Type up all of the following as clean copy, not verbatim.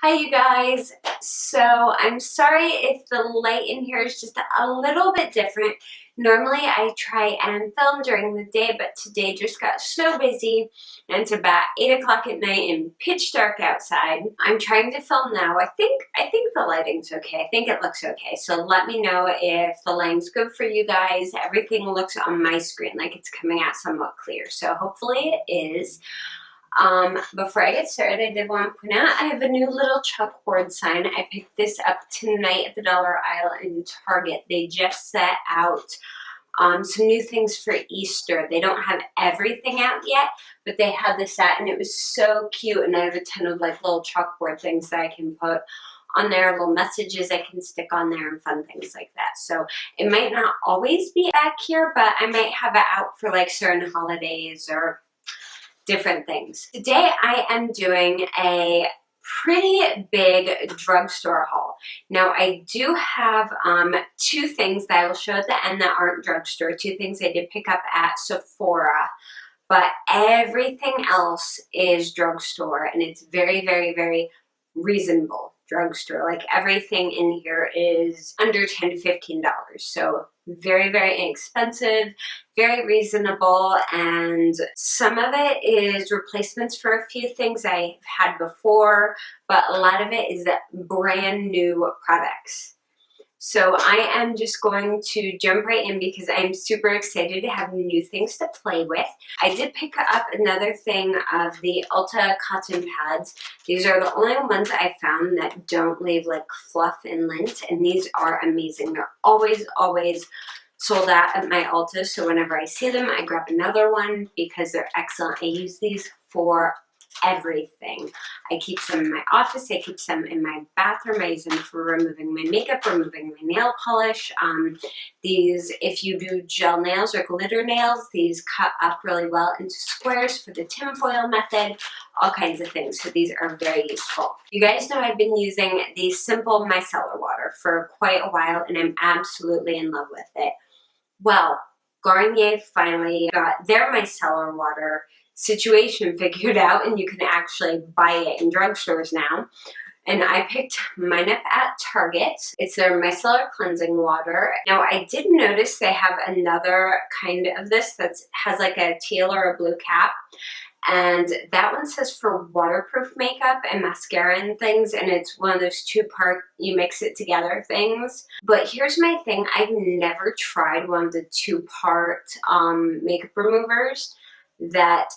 Hi you guys. So I'm sorry if the light in here is just a little bit different. Normally I try and film during the day, but today just got so busy and it's about 8 o'clock at night and pitch dark outside. I'm trying to film now. I think the lighting's okay. I think it looks okay. So let me know if the lighting's good for you guys. Everything looks on my screen like it's coming out somewhat clear. So hopefully it is. Before I get started, I did want to point out I have a new little chalkboard sign. I picked this up tonight at the dollar aisle in Target. They just set out some new things for Easter. They don't have everything out yet, but they had this out and it was so cute, and I have a ton of like little chalkboard things that I can put on there, little messages I can stick on there and fun things like that. So it might not always be back here, but I might have it out for like certain holidays or different things. Today I am doing a pretty big drugstore haul. Now I do have two things that I will show at the end that aren't drugstore, two things I did pick up at Sephora, but everything else is drugstore, and it's very, very, very reasonable drugstore. Like everything in here is under $10 to $15. So very, very inexpensive, very reasonable, and some of it is replacements for a few things I've had before, but a lot of it is brand new products. So I am just going to jump right in because I'm super excited to have new things to play with. I did pick up another thing of the Ulta cotton pads. These are the only ones I found that don't leave like fluff and lint, and these are amazing. They're always sold out at my Ulta, so whenever I see them, I grab another one because they're excellent. I use these for everything. I keep some in my office, I keep some in my bathroom. I use them for removing my makeup, removing my nail polish. These, if you do gel nails or glitter nails, these cut up really well into squares for the tinfoil method, all kinds of things. So these are very useful. You guys know I've been using the Simple Micellar Water for quite a while, and I'm absolutely in love with it. Well, Garnier finally got their micellar water situation figured out, and you can actually buy it in drugstores now. And I picked mine up at Target. It's their micellar cleansing water. Now I did notice they have another kind of this that has like a teal or a blue cap. And that one says for waterproof makeup and mascara and things, and it's one of those two-part, you mix it together things. But here's my thing, I've never tried one of the two-part makeup removers that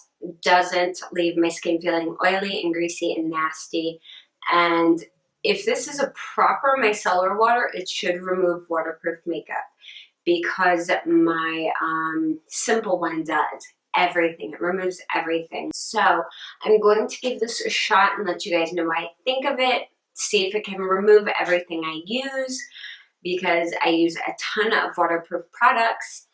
doesn't leave my skin feeling oily and greasy and nasty. And if this is a proper micellar water, it should remove waterproof makeup, because my Simple one does everything. It removes everything. So I'm going to give this a shot and let you guys know what I think of it, see if it can remove everything I use, because I use a ton of waterproof products,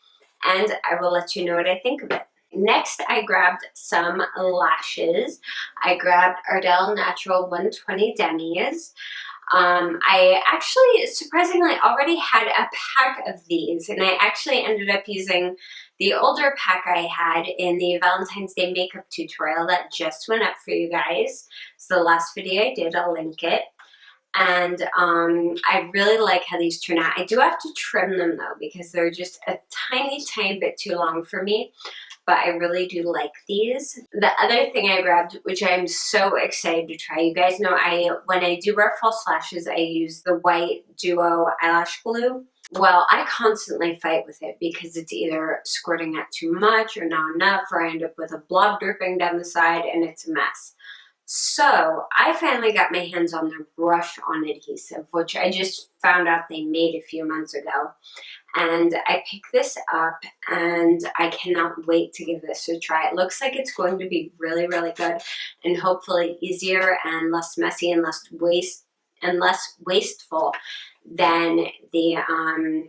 and I will let you know what I think of it. Next, I grabbed some lashes. I grabbed Ardell Natural 120 Demis. I actually surprisingly already had a pack of these, and I actually ended up using the older pack I had in the Valentine's Day makeup tutorial that just went up for you guys. It's the last video I did, I'll link it. And I really like how these turn out. I do have to trim them though, because they're just a tiny bit too long for me, but I really do like these. The other thing I grabbed, which I'm so excited to try, you guys know when I do wear false lashes, I use the white duo eyelash glue. Well, I constantly fight with it because it's either squirting out too much or not enough, or I end up with a blob dripping down the side and it's a mess. So I finally got my hands on their brush-on adhesive, which I just found out they made a few months ago. And I picked this up, and I cannot wait to give this a try. It looks like it's going to be really, really good, and hopefully easier and less messy and less wasteful than the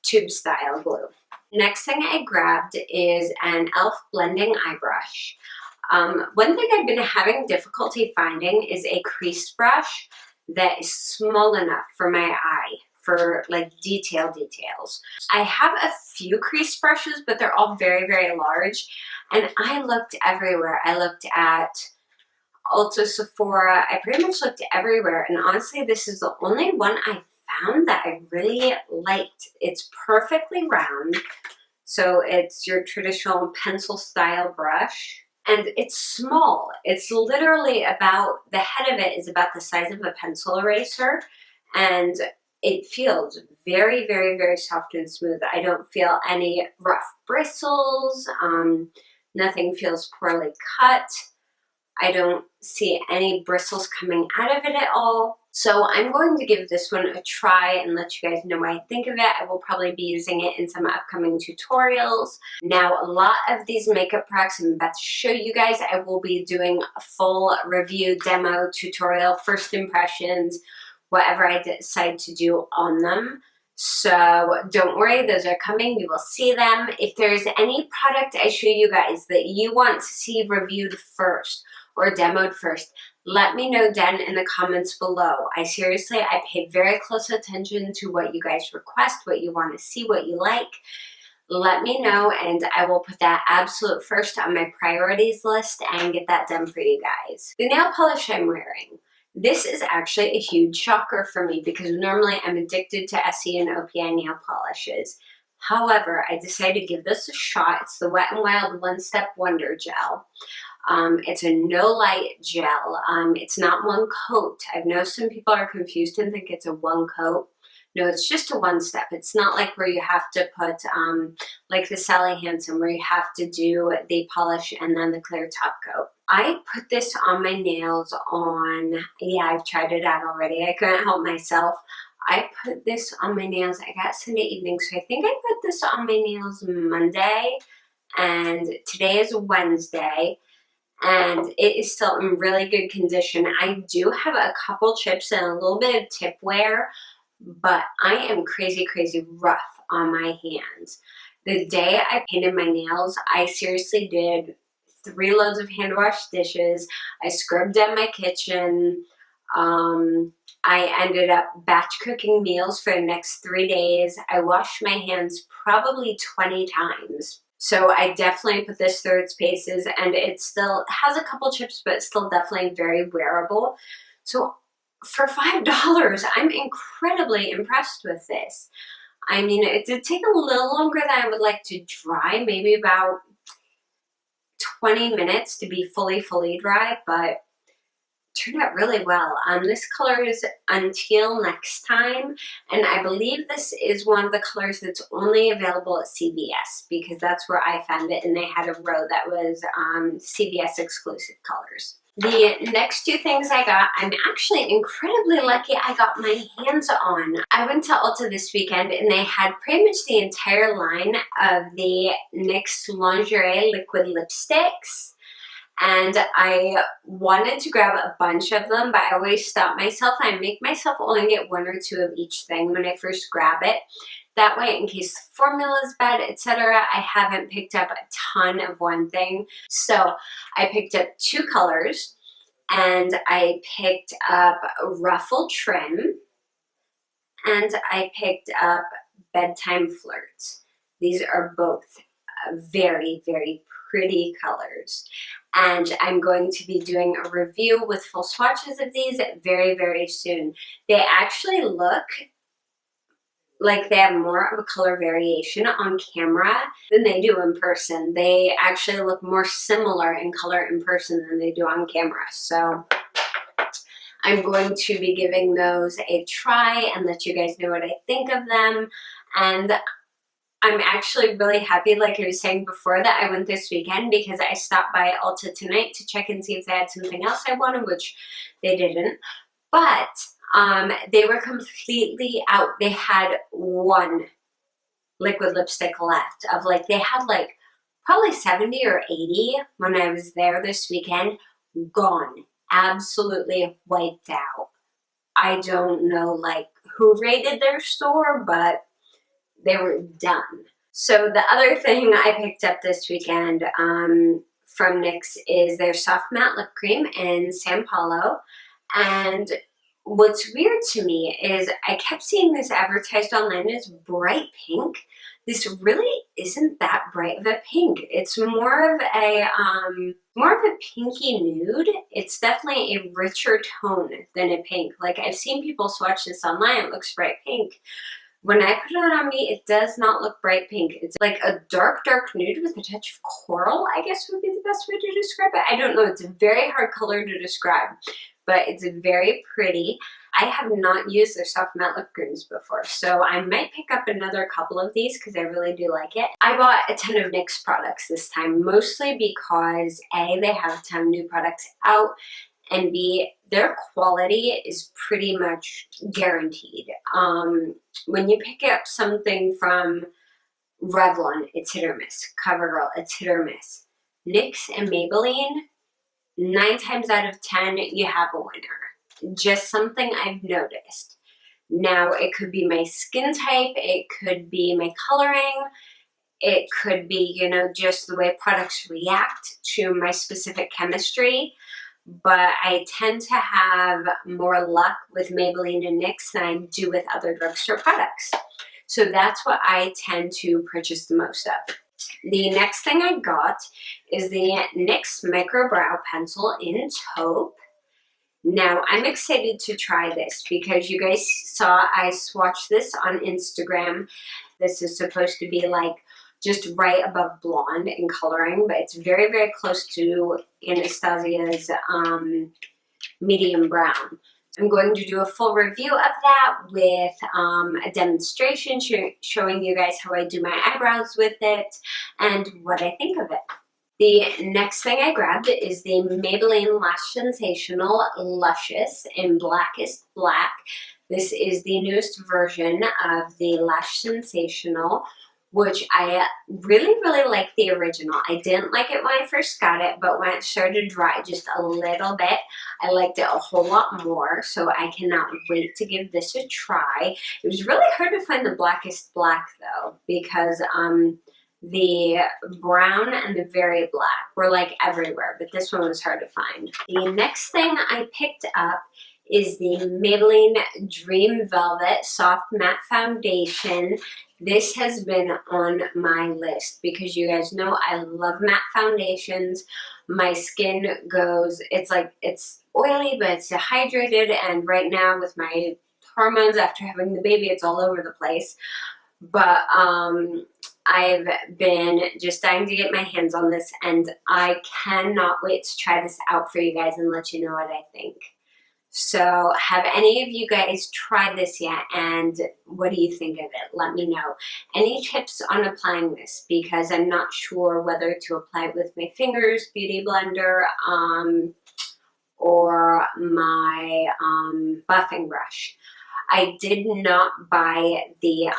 tube style glue. Next thing I grabbed is an e.l.f. blending eye brush. One thing I've been having difficulty finding is a crease brush that is small enough for my eye, for like details. I have a few crease brushes, but they're all very, very large, and I looked everywhere. I looked at Ulta, Sephora. I pretty much looked everywhere, and honestly, this is the only one I found that I really liked. It's perfectly round, so it's your traditional pencil style brush, and it's small. It's literally about, the head of it is about the size of a pencil eraser, and it feels very, very, very soft and smooth. I don't feel any rough bristles. Nothing feels poorly cut. I don't see any bristles coming out of it at all. So I'm going to give this one a try and let you guys know what I think of it. I will probably be using it in some upcoming tutorials. Now, a lot of these makeup products I'm about to show you guys, I will be doing a full review, demo, tutorial, first impressions, whatever I decide to do on them. So don't worry, those are coming. You will see them. If there's any product I show you guys that you want to see reviewed first or demoed first, let me know down in the comments below. I pay very close attention to what you guys request, what you want to see, what you like. Let me know, and I will put that absolute first on my priorities list and get that done for you guys. The nail polish I'm wearing. This is actually a huge shocker for me because normally I'm addicted to SE and OPI nail polishes. However, I decided to give this a shot. It's the Wet n Wild One Step Wonder Gel. It's a no-light gel. It's not one coat. I know some people are confused and think it's a one coat. No, it's just a one step. It's not like where you have to put, like the Sally Hansen, where you have to do the polish and then the clear top coat. I put this on my nails on, yeah, I've tried it out already. I couldn't help myself. I put this on my nails, I got Sunday evening, so I think I put this on my nails Monday, and today is Wednesday. And it is still in really good condition. I do have a couple chips and a little bit of tip wear, but I am crazy, crazy rough on my hands. The day I painted my nails, I seriously did 3 loads of hand wash dishes. I scrubbed down my kitchen. I ended up batch cooking meals for the next 3 days. I washed my hands probably 20 times. So I definitely put this through its paces, and it still has a couple chips, but it's still definitely very wearable. So for $5, I'm incredibly impressed with this. I mean, it did take a little longer than I would like to dry, maybe about 20 minutes to be fully dry, but turned out really well. This color is Until Next Time, and I believe this is one of the colors that's only available at CVS because that's where I found it, and they had a row that was CVS exclusive colors. The next 2 things I got, I'm actually incredibly lucky I got my hands on. I went to Ulta this weekend and they had pretty much the entire line of the NYX Lingerie liquid lipsticks. And I wanted to grab a bunch of them, but I always stop myself. I make myself only get 1 or 2 of each thing when I first grab it. That way, in case the formula is bad, etc., I haven't picked up a ton of one thing. So I picked up 2 colors, and I picked up Ruffle Trim, and I picked up Bedtime Flirt. These are both very, very pretty colors. And I'm going to be doing a review with full swatches of these very, very soon. They actually look like they have more of a color variation on camera than they do in person. They actually look more similar in color in person than they do on camera. So I'm going to be giving those a try and let you guys know what I think of them. And I'm actually really happy, like I was saying before, that I went this weekend because I stopped by Ulta tonight to check and see if they had something else I wanted, which they didn't. But they were completely out. They had 1 liquid lipstick left of they had probably 70 or 80 when I was there this weekend. Gone. Absolutely wiped out. I don't know who raided their store, but they were done. So the other thing I picked up this weekend from NYX is their Soft Matte Lip Cream in San Paulo. And what's weird to me is I kept seeing this advertised online as bright pink. This really isn't that bright of a pink. It's more of a pinky nude. It's definitely a richer tone than a pink. Like, I've seen people swatch this online, it looks bright pink. When I put it on me, it does not look bright pink. It's like a dark, dark nude with a touch of coral, I guess would be the best way to describe it. I don't know, it's a very hard color to describe, but it's very pretty. I have not used their soft matte lip creams before, so I might pick up another couple of these because I really do like it. I bought a ton of NYX products this time, mostly because A, they have a ton of new products out, and B, their quality is pretty much guaranteed. When you pick up something from Revlon, it's hit or miss. CoverGirl, it's hit or miss. NYX and Maybelline, 9 times out of 10, you have a winner. Just something I've noticed. Now, it could be my skin type, it could be my coloring, it could be, you know, just the way products react to my specific chemistry. But I tend to have more luck with Maybelline and NYX than I do with other drugstore products. So that's what I tend to purchase the most of. The next thing I got is the NYX Micro Brow Pencil in taupe. Now, I'm excited to try this because you guys saw I swatched this on Instagram. This is supposed to be like just right above blonde in coloring, but it's very, very close to Anastasia's medium brown. I'm going to do a full review of that with a demonstration showing you guys how I do my eyebrows with it and what I think of it. The next thing I grabbed is the Maybelline Lash Sensational Luscious in Blackest Black. This is the newest version of the Lash Sensational, which I really, really like the original. I didn't like it when I first got it, but when it started to dry just a little bit, I liked it a whole lot more, so I cannot wait to give this a try. It was really hard to find the Blackest Black, though, because the brown and the very black were like everywhere, but this one was hard to find. The next thing I picked up is the Maybelline Dream Velvet Soft Matte Foundation. This has been on my list because you guys know I love matte foundations. My skin goes, it's oily, but it's hydrated, and right now with my hormones after having the baby, it's all over the place. But I've been just dying to get my hands on this, and I cannot wait to try this out for you guys and let you know what I think. So have any of you guys tried this yet, and what do you think of it? Let me know. Any tips on applying this, because I'm not sure whether to apply it with my fingers, beauty blender, or my buffing brush. I did not buy the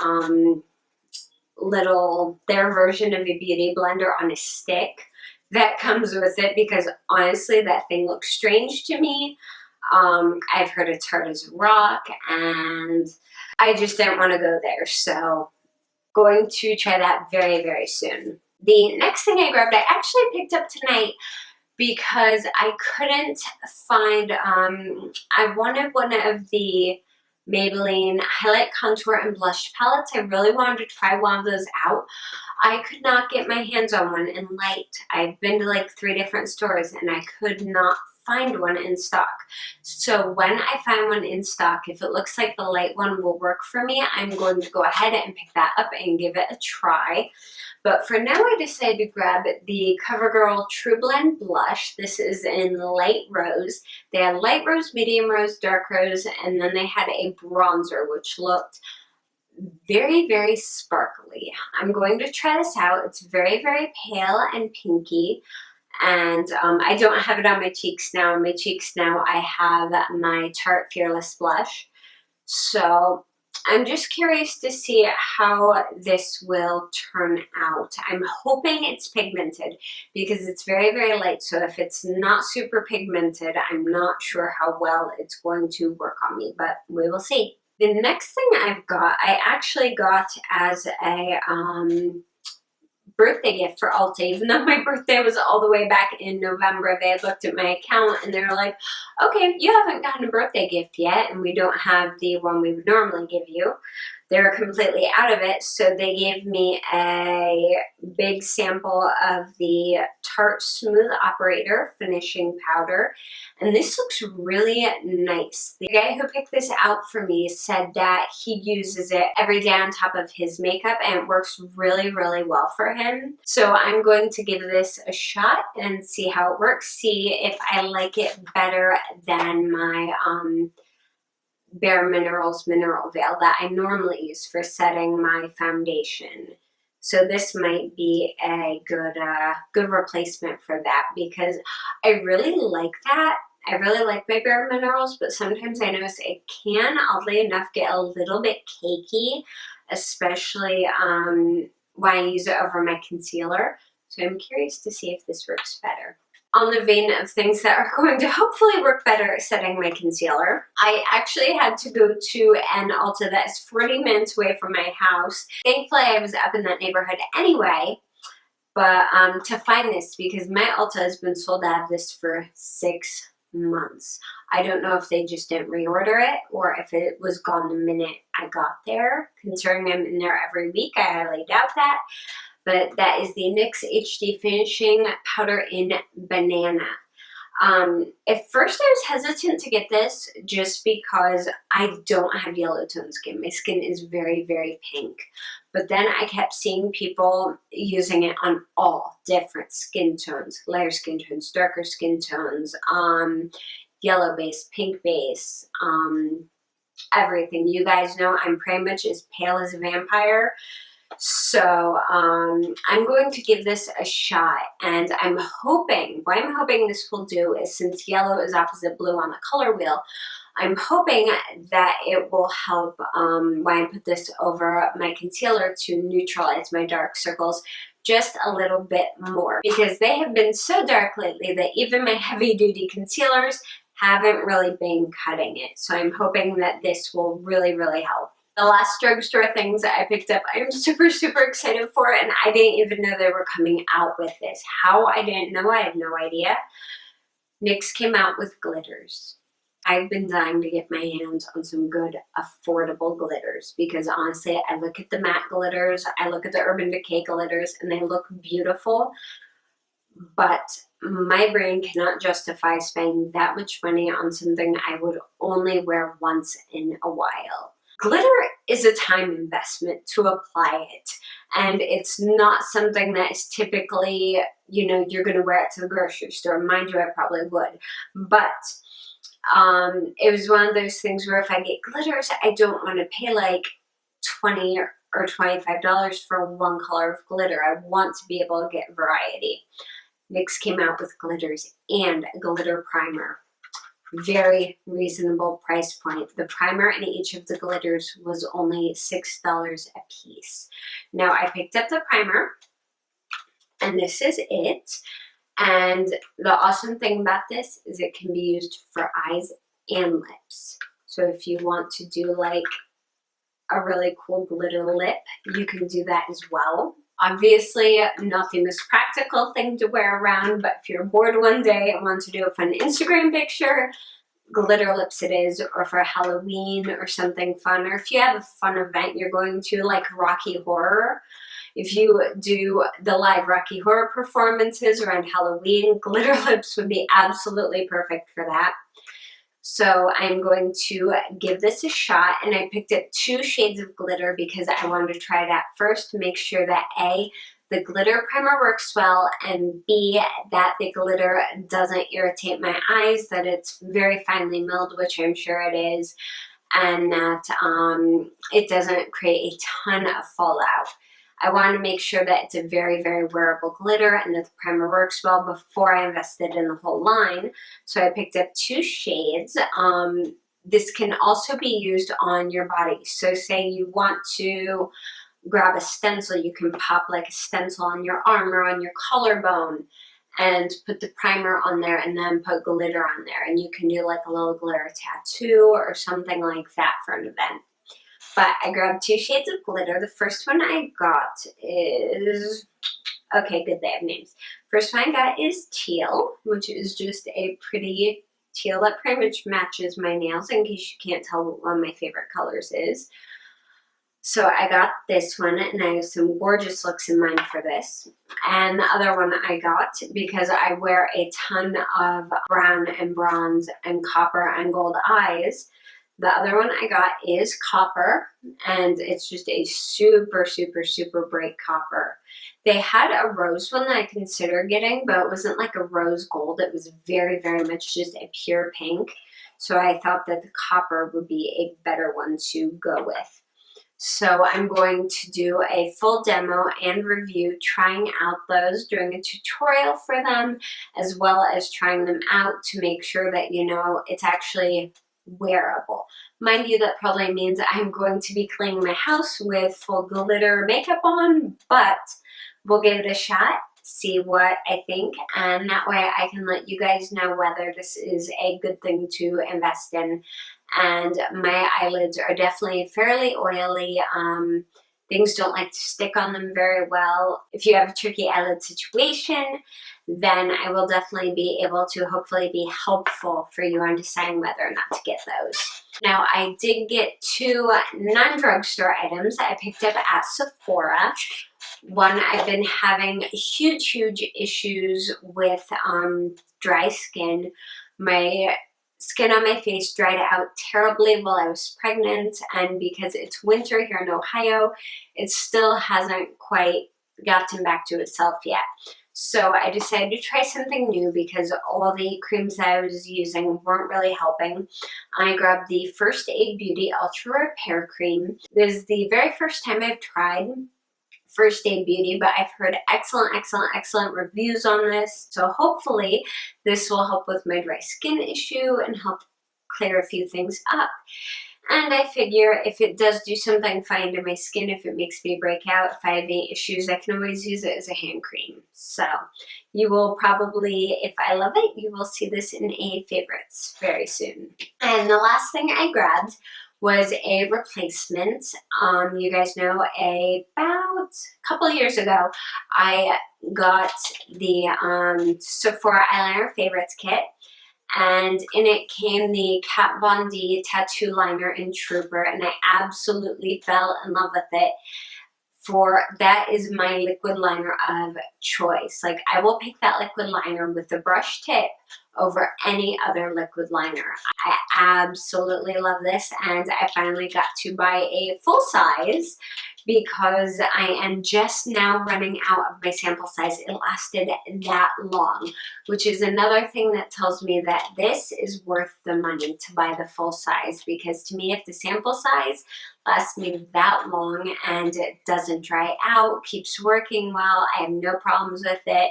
their version of a beauty blender on a stick that comes with it, because honestly that thing looks strange to me. I've heard it's hard as a rock, and I just didn't want to go there, so going to try that very, very soon. The next thing I grabbed, I actually picked up tonight because I couldn't find, I wanted one of the Maybelline Highlight, Contour, and Blush palettes. I really wanted to try one of those out. I could not get my hands on one in light. I've been to like 3 different stores and I could not find one in stock. So when I find one in stock, if it looks like the light one will work for me, I'm going to go ahead and pick that up and give it a try. But for now, I decided to grab the CoverGirl True Blend Blush. This is in light rose. They had light rose, medium rose, dark rose, and then they had a bronzer, which looked very, very sparkly. I'm going to try this out. It's very, very pale and pinky. And I don't have it on my cheeks now. On my cheeks now, I have my Tarte Fearless Blush. So I'm just curious to see how this will turn out. I'm hoping it's pigmented because it's very, very light. So if it's not super pigmented, I'm not sure how well it's going to work on me, but we will see. The next thing I've got, I actually got as a birthday gift for Ulta, even though my birthday was all the way back in November. They had looked at my account and they were like, okay, you haven't gotten a birthday gift yet, and we don't have the one we would normally give you. They were completely out of it, so they gave me a big sample of the Tarte Smooth Operator Finishing Powder, and this looks really nice. The guy who picked this out for me said that he uses it every day on top of his makeup, and it works really, really well for him. So I'm going to give this a shot and see how it works, see if I like it better than my Bare Minerals Mineral Veil that I normally use for setting my foundation. So this might be a good replacement for that, because I really like that. I really like my Bare Minerals, but sometimes I notice it can, oddly enough, get a little bit cakey, especially when I use it over my concealer. So I'm curious to see if this works better. On the vein of things that are going to hopefully work better at setting my concealer, I actually had to go to an Ulta that is 40 minutes away from my house. Thankfully, I was up in that neighborhood anyway, but to find this, because my Ulta has been sold out of this for 6 months. I don't know if they just didn't reorder it or if it was gone the minute I got there. Considering I'm in there every week, I highly doubt that. But that is the NYX HD Finishing Powder in Banana. At first I was hesitant to get this just because I don't have yellow tone skin. My skin is very, very pink. But then I kept seeing people using it on all different skin tones, lighter skin tones, darker skin tones, yellow base, pink base, everything. You guys know I'm pretty much as pale as a vampire. So I'm going to give this a shot, and I'm hoping, what I'm hoping this will do is, since yellow is opposite blue on the color wheel, I'm hoping that it will help when I put this over my concealer to neutralize my dark circles just a little bit more, because they have been so dark lately that even my heavy duty concealers haven't really been cutting it. So I'm hoping that this will really, really help. The last drugstore things that I picked up, I'm super, super excited for, and I didn't even know they were coming out with this. How I didn't know, I have no idea. NYX came out with glitters. I've been dying to get my hands on some good, affordable glitters, because honestly, I look at the matte glitters, I look at the Urban Decay glitters, and they look beautiful, but my brain cannot justify spending that much money on something I would only wear once in a while. Glitter is a time investment to apply it, and it's not something that is typically, you know, you're going to wear it to the grocery store. Mind you, I probably would, but it was one of those things where if I get glitters, I don't want to pay like $20 or $25 for one color of glitter. I want to be able to get variety. NYX came out with glitters and a glitter primer. Very reasonable price point. The primer and each of the glitters was only $6 a piece. Now I picked up the primer, and this is it. And the awesome thing about this is it can be used for eyes and lips. So if you want to do like a really cool glitter lip, you can do that as well. Obviously, not the most practical thing to wear around, but if you're bored one day and want to do a fun Instagram picture, glitter lips it is, or for Halloween or something fun, or if you have a fun event you're going to, like Rocky Horror. If you do the live Rocky Horror performances around Halloween, glitter lips would be absolutely perfect for that. So I'm going to give this a shot, and I picked up 2 shades of glitter because I wanted to try it out first to make sure that A, the glitter primer works well, and B, that the glitter doesn't irritate my eyes, that it's very finely milled, which I'm sure it is, and that it doesn't create a ton of fallout. I wanted to make sure that it's a very, very wearable glitter and that the primer works well before I invested in the whole line. So I picked up 2 shades. This can also be used on your body. So say you want to grab a stencil, you can pop like a stencil on your arm or on your collarbone and put the primer on there and then put glitter on there. And you can do like a little glitter tattoo or something like that for an event. But I grabbed 2 shades of glitter. The first one I got is, okay, good, they have names. First one I got is teal, which is just a pretty teal that pretty much matches my nails, in case you can't tell what one of my favorite colors is. So I got this one, and I have some gorgeous looks in mind for this. And the other one I got, because I wear a ton of brown and bronze and copper and gold eyes, the other one I got is copper, and it's just a super, super, super bright copper. They had a rose one that I considered getting, but it wasn't like a rose gold. It was very, very much just a pure pink. So I thought that the copper would be a better one to go with. So I'm going to do a full demo and review trying out those, doing a tutorial for them, as well as trying them out to make sure that, you know, it's actually wearable. Mind you, that probably means I'm going to be cleaning my house with full glitter makeup on, but we'll give it a shot, see what I think, and that way I can let you guys know whether this is a good thing to invest in. And my eyelids are definitely fairly oily. Things don't like to stick on them very well. If you have a tricky eyelid situation, then I will definitely be able to hopefully be helpful for you on deciding whether or not to get those. Now, I did get 2 non-drugstore items I picked up at Sephora. One, I've been having huge, huge issues with dry skin. My skin on my face dried out terribly while I was pregnant, and because it's winter here in Ohio, it still hasn't quite gotten back to itself yet. So I decided to try something new because all the creams that I was using weren't really helping. I grabbed the First Aid Beauty Ultra Repair Cream. This is the very first time I've tried First Aid Beauty, but I've heard excellent, excellent, excellent reviews on this. So hopefully this will help with my dry skin issue and help clear a few things up. And I figure if it does do something fine to my skin, if it makes me break out, if I have any issues, I can always use it as a hand cream. So you will probably, if I love it, you will see this in a favorites very soon. And the last thing I grabbed was a replacement. You guys know about a couple years ago, I got the Sephora Eyeliner Favorites Kit, and in it came the Kat Von D Tattoo Liner in Trooper, and I absolutely fell in love with it. For that is my liquid liner of choice. Like, I will pick that liquid liner with the brush tip over any other liquid liner. I absolutely love this, and I finally got to buy a full size because I am just now running out of my sample size. It lasted that long, which is another thing that tells me that this is worth the money to buy the full size, because to me, if the sample size lasts me that long and it doesn't dry out, keeps working well, I have no problems with it,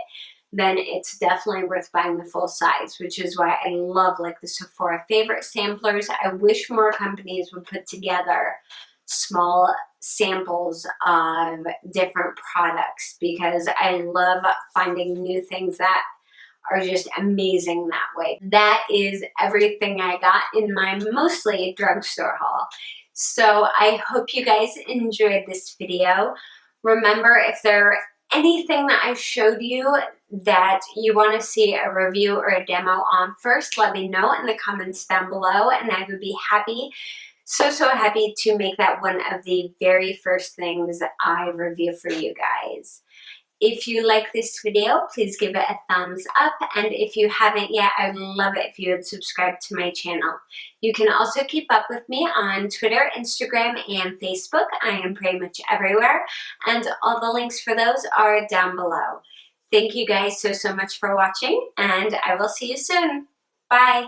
then it's definitely worth buying the full size, which is why I love like the Sephora favorite samplers. I wish more companies would put together small samples of different products, because I love finding new things that are just amazing that way. That is everything I got in my mostly drugstore haul. So I hope you guys enjoyed this video. Remember, if there anything that I showed you that you want to see a review or a demo on first, let me know in the comments down below, and I would be happy, so happy to make that one of the very first things I review for you guys. If you like this video, please give it a thumbs up, and if you haven't yet, I would love it if you would subscribe to my channel. You can also keep up with me on Twitter, Instagram, and Facebook. I am pretty much everywhere, and all the links for those are down below. Thank you guys so much for watching, and I will see you soon. Bye!